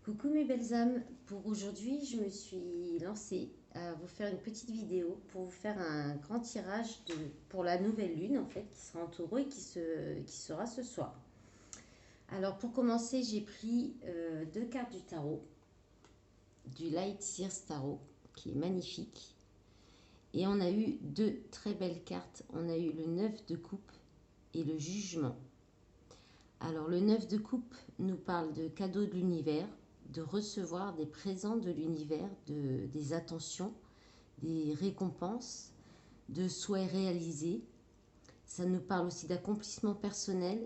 Coucou mes belles âmes, pour aujourd'hui je me suis lancée à vous faire une petite vidéo pour vous faire un grand tirage pour la nouvelle lune en fait qui sera en taureau et qui sera ce soir. Alors pour commencer j'ai pris deux cartes du tarot, du Light Sears Tarot qui est magnifique et on a eu deux très belles cartes, on a eu le 9 de coupe et le jugement. Alors le 9 de coupe nous parle de cadeaux de l'univers, de recevoir des présents de l'univers, des attentions, des récompenses, de souhaits réalisés. Ça nous parle aussi d'accomplissement personnel,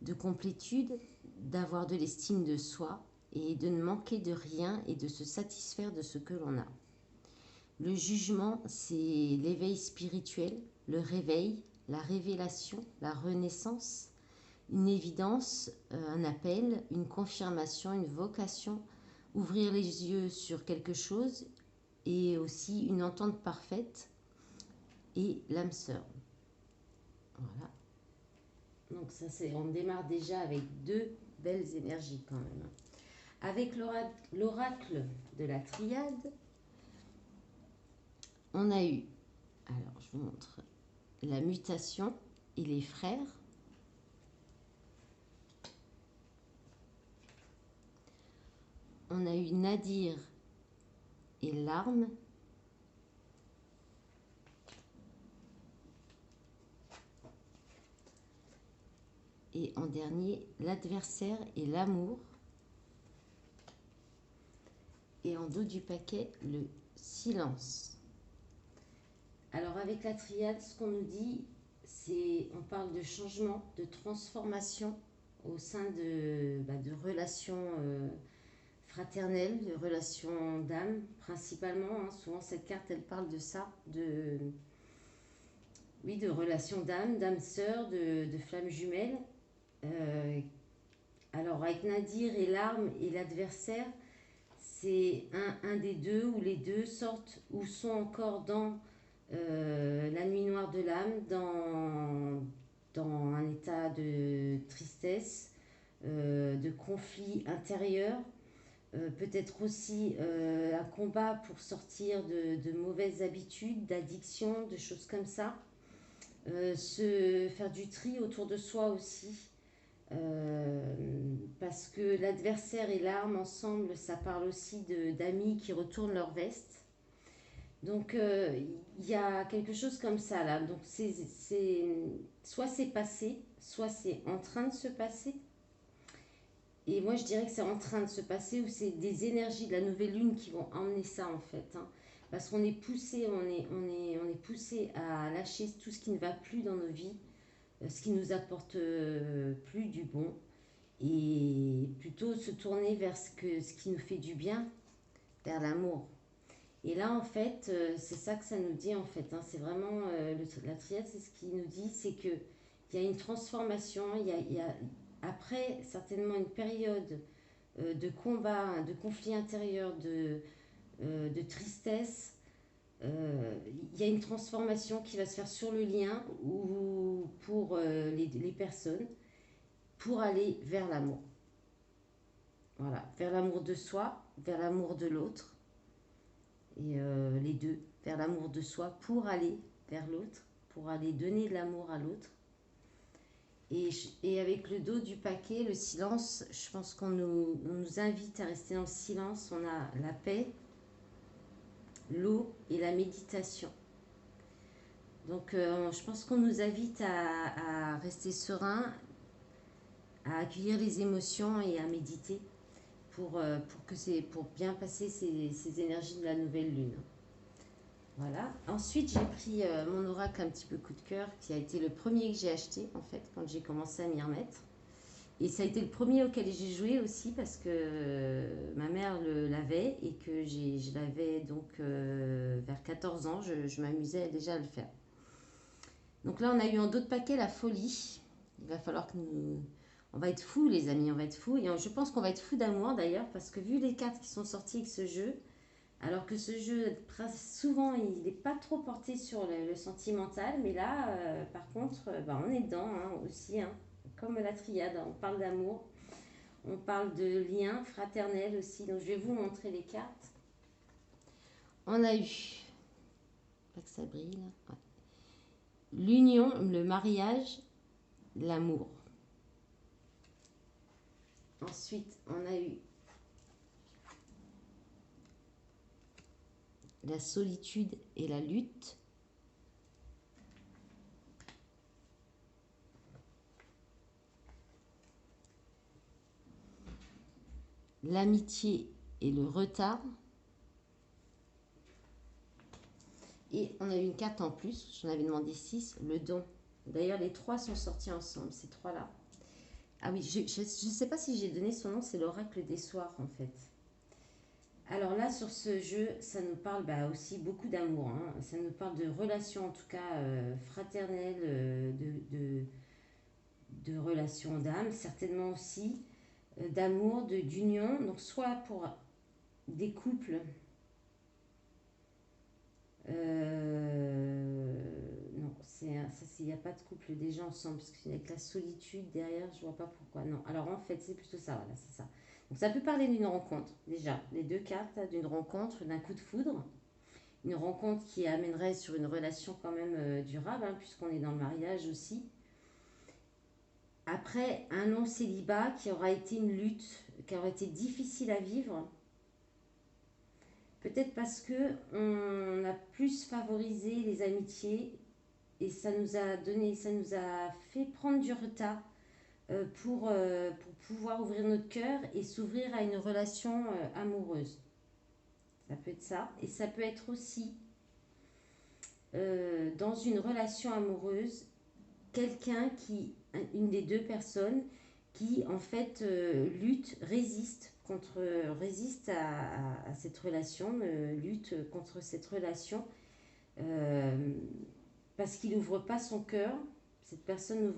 de complétude, d'avoir de l'estime de soi et de ne manquer de rien et de se satisfaire de ce que l'on a. Le jugement, c'est l'éveil spirituel, le réveil, la révélation, la renaissance, une évidence, un appel, une confirmation, une vocation, ouvrir les yeux sur quelque chose et aussi une entente parfaite et l'âme sœur. Voilà. Donc ça c'est, on démarre déjà avec deux belles énergies quand même. Avec l'oracle de la triade, on a eu, alors je vous montre, la mutation et les frères. On a eu Nadir et l'arme. Et en dernier, l'adversaire et l'amour. Et en dos du paquet, le silence. Alors avec la triade, ce qu'on nous dit, c'est, on parle de changement, de transformation au sein de relations fraternelles, de relations d'âme principalement. Hein. Souvent cette carte, elle parle de ça, de relations d'âme, d'âme sœur, de flammes jumelles. Alors avec Nadir et l'arme et l'adversaire, c'est un des deux ou les deux sortent ou sont encore dans la nuit noire de l'âme, dans un état de tristesse, de conflit intérieur, peut-être aussi un combat pour sortir de mauvaises habitudes, d'addictions, de choses comme ça. Se faire du tri autour de soi aussi. Parce que l'adversaire et l'arme ensemble, ça parle aussi d'amis qui retournent leur veste. Donc il y a quelque chose comme ça là. Donc soit c'est passé, soit c'est en train de se passer. Et moi je dirais que c'est en train de se passer ou c'est des énergies de la nouvelle lune qui vont emmener ça en fait. Hein. Parce qu'on est poussé, on est poussé à lâcher tout ce qui ne va plus dans nos vies, ce qui nous apporte plus du bon, et plutôt se tourner vers ce qui nous fait du bien, vers l'amour. Et là, en fait, c'est ça que ça nous dit, en fait. Hein. C'est vraiment, la triade, c'est ce qui nous dit, c'est qu'il y a une transformation, il y a après certainement une période de combat, de conflit intérieur, de tristesse. Il y a une transformation qui va se faire sur le lien ou pour les personnes, pour aller vers l'amour. Voilà, vers l'amour de soi, vers l'amour de l'autre. Et les deux, vers l'amour de soi pour aller vers l'autre, pour aller donner de l'amour à l'autre. Et avec le dos du paquet, le silence, je pense qu'on nous invite à rester dans le silence. On a la paix, l'eau et la méditation. Donc je pense qu'on nous invite à rester serein, à accueillir les émotions et à méditer pour bien passer ces énergies de la nouvelle lune. Voilà. Ensuite, j'ai pris mon oracle un petit peu coup de cœur, qui a été le premier que j'ai acheté, en fait, quand j'ai commencé à m'y remettre. Et ça a été le premier auquel j'ai joué aussi, parce que ma mère l'avait, et que je l'avais donc vers 14 ans, je m'amusais déjà à le faire. Donc là, on a eu en dos de paquet la folie. Il va falloir que nous... On va être fous, les amis, on va être fous. Et je pense qu'on va être fous d'amour, d'ailleurs, parce que vu les cartes qui sont sorties avec ce jeu, alors que ce jeu, souvent, il n'est pas trop porté sur le sentimental, mais là, par contre, on est dedans hein, aussi, hein, comme la triade, on parle d'amour. On parle de lien fraternel aussi. Donc, je vais vous montrer les cartes. On a eu, pas que ça brille, ouais. L'union, le mariage, l'amour. Ensuite, on a eu la solitude et la lutte. L'amitié et le retard. Et on a eu une carte en plus, j'en avais demandé 6, le don. D'ailleurs, les 3 sont sortis ensemble, ces 3-là. Ah oui, je ne sais pas si j'ai donné son nom, c'est l'oracle des soirs en fait. Alors là, sur ce jeu, ça nous parle aussi beaucoup d'amour. Hein. Ça nous parle de relations, en tout cas fraternelles, de relations d'âme, certainement aussi, d'amour, d'union. Donc soit pour des couples, non, il n'y a pas de couple déjà ensemble, parce qu'avec la solitude derrière, je vois pas pourquoi. Non, alors en fait, c'est plutôt ça, voilà, c'est ça. Donc ça peut parler d'une rencontre, déjà, les 2 cartes, là, d'une rencontre, d'un coup de foudre, une rencontre qui amènerait sur une relation quand même durable, hein, puisqu'on est dans le mariage aussi. Après, un long célibat qui aura été une lutte, qui aura été difficile à vivre, peut-être parce que on a plus favorisé les amitiés et ça nous a fait prendre du retard pour pouvoir ouvrir notre cœur et s'ouvrir à une relation amoureuse. Ça peut être ça. Et ça peut être aussi dans une relation amoureuse, une des 2 personnes qui en fait résiste à cette relation, lutte contre cette relation parce qu'il n'ouvre pas son cœur. Cette personne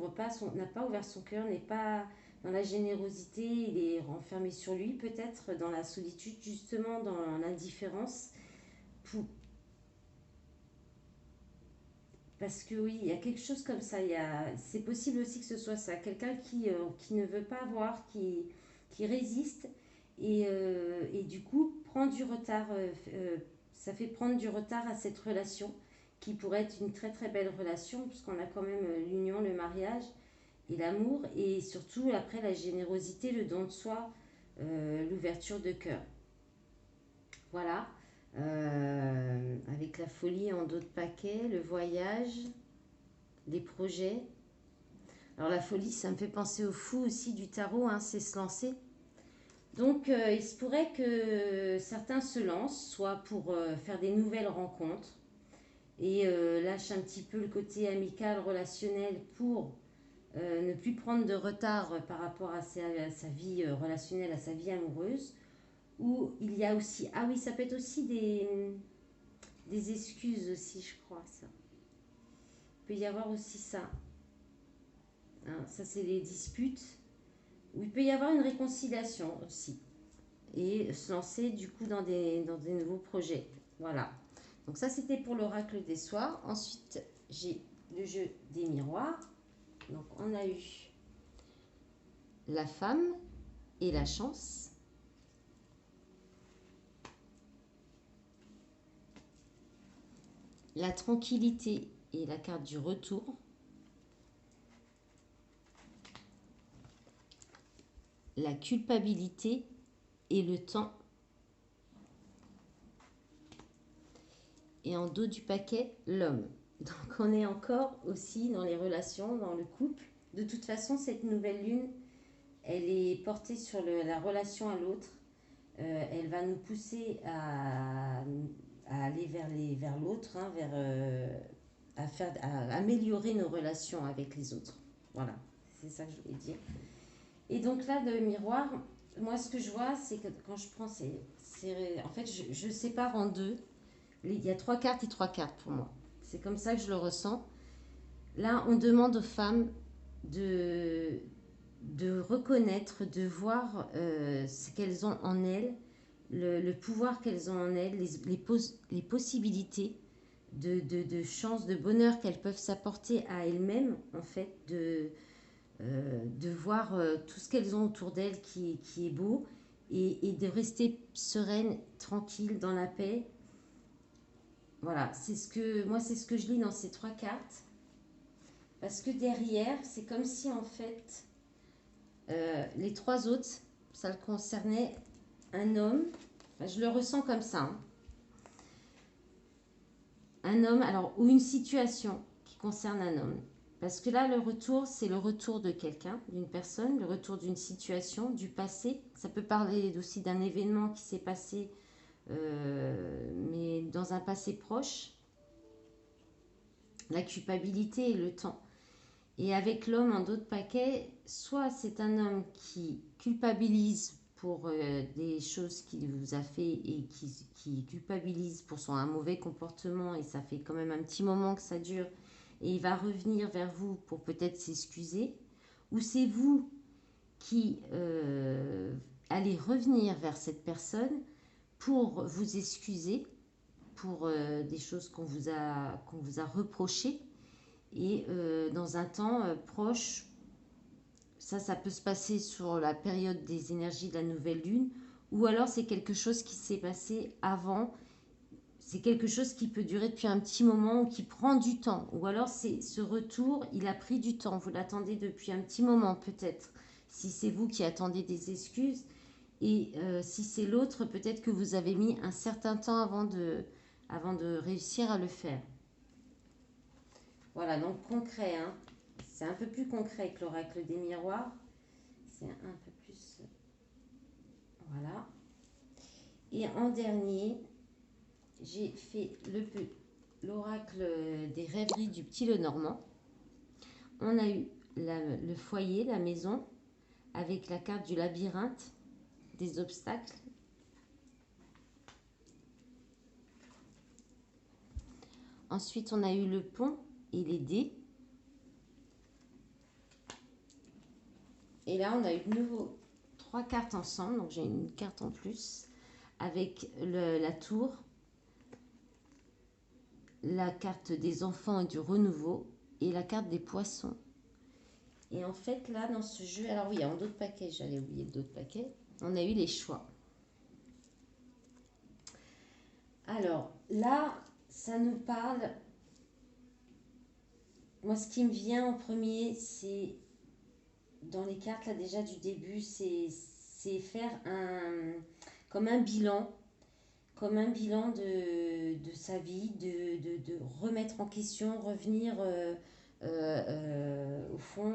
n'a pas ouvert son cœur, n'est pas dans la générosité, il est renfermé sur lui peut-être, dans la solitude justement, dans l'indifférence. Parce que oui, il y a quelque chose comme ça. C'est possible aussi que ce soit ça. Quelqu'un qui ne veut pas voir, qui résiste et du coup prend du retard. Ça fait prendre du retard à cette relation qui pourrait être une très très belle relation puisqu'on a quand même l'union, le mariage et l'amour et surtout après la générosité, le don de soi, l'ouverture de cœur. Voilà. Avec la folie en dos de paquet, le voyage, les projets. Alors la folie, ça me fait penser au fou aussi du tarot, hein, c'est se lancer. Donc il se pourrait que certains se lancent, soit pour faire des nouvelles rencontres et lâchent un petit peu le côté amical, relationnel pour ne plus prendre de retard par rapport à sa vie relationnelle, à sa vie amoureuse. Ou il y a aussi, ah oui, ça peut être aussi des excuses aussi, je crois, ça. Il peut y avoir aussi ça. Hein, ça, c'est les disputes. Ou il peut y avoir une réconciliation aussi. Et se lancer, du coup, dans des nouveaux projets. Voilà. Donc ça, c'était pour l'oracle des soirs. Ensuite, j'ai le jeu des miroirs. Donc, on a eu la femme et la chance. La tranquillité et la carte du retour. La culpabilité et le temps. Et en dos du paquet, l'homme. Donc on est encore aussi dans les relations, dans le couple. De toute façon, cette nouvelle lune, elle est portée sur la relation à l'autre. Elle va nous pousser à aller vers l'autre, hein, à améliorer nos relations avec les autres. Voilà, c'est ça que je voulais dire. Et donc là, le miroir, moi ce que je vois, c'est que quand je prends, en fait, je sépare en 2. Il y a 3 cartes et 3 cartes pour moi. C'est comme ça que je le ressens. Là, on demande aux femmes de reconnaître, de voir ce qu'elles ont en elles, le pouvoir qu'elles ont en elles, les possibilités de chance, de bonheur qu'elles peuvent s'apporter à elles-mêmes, en fait, de voir tout ce qu'elles ont autour d'elles qui est beau et de rester sereine, tranquille, dans la paix. Voilà, c'est ce que je lis dans ces 3 cartes. Parce que derrière, c'est comme si en fait, les 3 autres, ça concernait un homme. Enfin, je le ressens comme ça, hein. Un homme, alors, ou une situation qui concerne un homme. Parce que là, le retour, c'est le retour de quelqu'un, d'une personne, le retour d'une situation, du passé. Ça peut parler aussi d'un événement qui s'est passé, mais dans un passé proche. La culpabilité et le temps. Et avec l'homme en d'autres paquets, soit c'est un homme qui culpabilise pour des choses qu'il vous a fait et qui culpabilise pour un mauvais comportement et ça fait quand même un petit moment que ça dure et il va revenir vers vous pour peut-être s'excuser. Ou c'est vous qui allez revenir vers cette personne pour vous excuser pour des choses qu'on vous a reprochées et dans un temps proche. Ça peut se passer sur la période des énergies de la nouvelle lune, ou alors c'est quelque chose qui s'est passé avant, c'est quelque chose qui peut durer depuis un petit moment ou qui prend du temps, ou alors c'est ce retour, il a pris du temps, vous l'attendez depuis un petit moment peut-être, si c'est vous qui attendez des excuses, et si c'est l'autre, peut-être que vous avez mis un certain temps avant de réussir à le faire. Voilà, donc concret, hein. C'est un peu plus concret que l'oracle des miroirs. C'est un peu plus... Voilà. Et en dernier, j'ai fait l'oracle des rêveries du petit Lenormand. On a eu le foyer, la maison, avec la carte du labyrinthe, des obstacles. Ensuite, on a eu le pont et les dés. Et là, on a eu de nouveau 3 cartes ensemble, donc j'ai une carte en plus, avec la tour, la carte des enfants et du renouveau, et la carte des poissons. Et en fait, là, dans ce jeu, alors oui, en d'autres paquets, j'allais oublier d'autres paquets, on a eu les choix. Alors, là, ça nous parle... Moi, ce qui me vient en premier, c'est... Dans les cartes, là, déjà, du début, c'est faire comme un bilan de sa vie, de remettre en question, revenir au fond,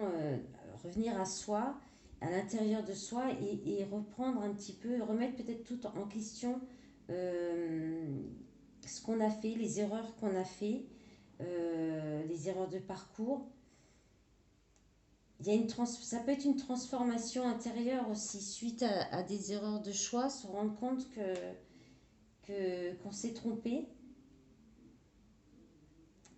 revenir à soi, à l'intérieur de soi et reprendre un petit peu, remettre peut-être tout en question ce qu'on a fait, les erreurs qu'on a fait, les erreurs de parcours. Ça peut être une transformation intérieure aussi suite à des erreurs de choix, se rendre compte qu'on s'est trompé.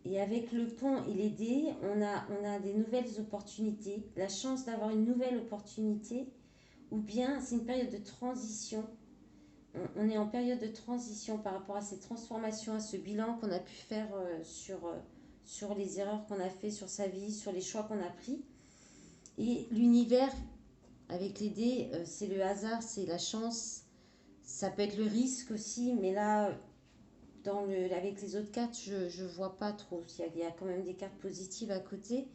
Et avec le pont et les dés, on a des nouvelles opportunités, la chance d'avoir une nouvelle opportunité, ou bien c'est une période de transition. On est en période de transition par rapport à ces transformations, à ce bilan qu'on a pu faire sur les erreurs qu'on a fait sur sa vie, sur les choix qu'on a pris. Et l'univers, avec les dés, c'est le hasard, c'est la chance. Ça peut être le risque aussi, mais là, avec les autres cartes, je ne vois pas trop. Il y a quand même des cartes positives à côté.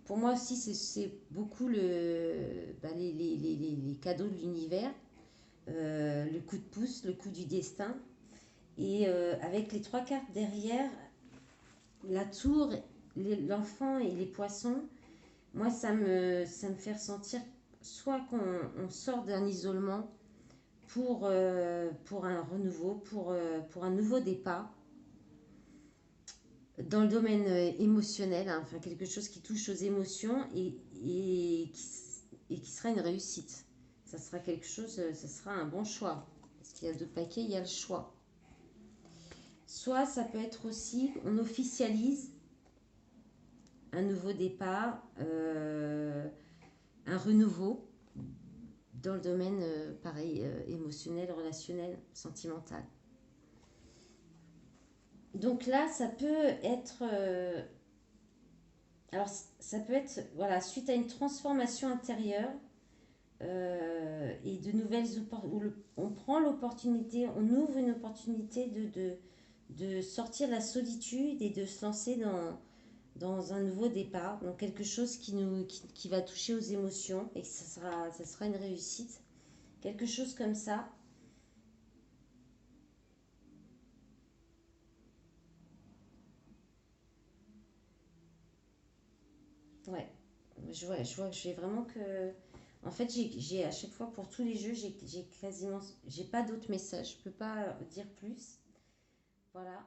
Pour moi aussi, c'est beaucoup les cadeaux de l'univers, le coup de pouce, le coup du destin. Et avec les 3 cartes derrière, la tour, l'enfant et les poissons, moi, ça me fait ressentir soit qu'on sort d'un isolement pour un renouveau, pour un nouveau départ dans le domaine émotionnel, hein, enfin quelque chose qui touche aux émotions et qui sera une réussite. Ça sera quelque chose, ça sera un bon choix. Parce qu'il y a 2 paquets, il y a le choix. Soit ça peut être aussi, on officialise un nouveau départ, un renouveau dans le domaine, pareil, émotionnel, relationnel, sentimental. Donc là, ça peut être Alors, ça peut être, voilà, suite à une transformation intérieure et de nouvelles opportunités, on prend l'opportunité, on ouvre une opportunité de sortir de la solitude et de se lancer dans un nouveau départ, dans quelque chose qui va toucher aux émotions et que ça sera une réussite. Quelque chose comme ça. Ouais, je vois que j'ai vraiment que. En fait, j'ai à chaque fois pour tous les jeux, j'ai quasiment. J'ai pas d'autres messages, je peux pas dire plus. Voilà.